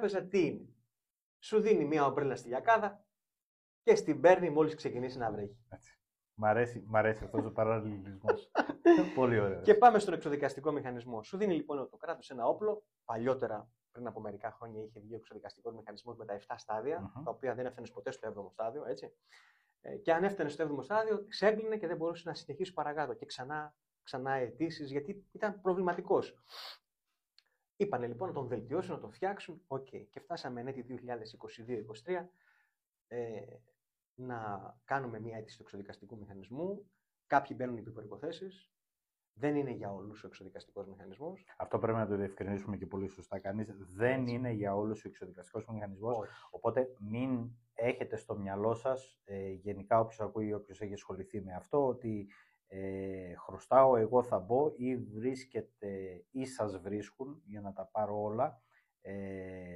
τράπεζα τι είναι? Σου δίνει μια ομπρέλα στη λιακάδα και στην παίρνει μόλις ξεκινήσει να βρέχει. Μ' αρέσει αυτός ο παραλληλισμός. Πολύ ωραίο. Και πάμε στον εξοδικαστικό μηχανισμό. Σου δίνει λοιπόν το κράτος ένα όπλο. Παλιότερα, πριν από μερικά χρόνια, είχε βγει ο εξοδικαστικός μηχανισμός με τα 7 στάδια, τα οποία δεν έφτανε ποτέ στο 7ο στάδιο. Έτσι. Και αν έφτανε στο 7ο στάδιο, ξέγκλινε και δεν μπορούσε να συνεχίσει παρακάτω. Και ξανά αιτήσεις, γιατί ήταν προβληματικός. Είπανε λοιπόν να τον βελτιώσουν, να τον φτιάξουν. Okay. Και φτάσαμε εν έτη 2022-2023 να κάνουμε μια αίτηση του εξοδικαστικού μηχανισμού. Κάποιοι μπαίνουν υπό προϋποθέσεις. Δεν είναι για όλους ο εξοδικαστικός μηχανισμός. Αυτό πρέπει να το διευκρινίσουμε και πολύ σωστά. Κανείς δεν είναι για όλους ο εξοδικαστικός μηχανισμός. Όχι. Οπότε μην έχετε στο μυαλό σας, γενικά όποιος ακούει ή όποιος έχει ασχοληθεί με αυτό, ότι χρωστάω, εγώ θα μπω ή βρίσκεται ή σας βρίσκουν για να τα πάρω όλα.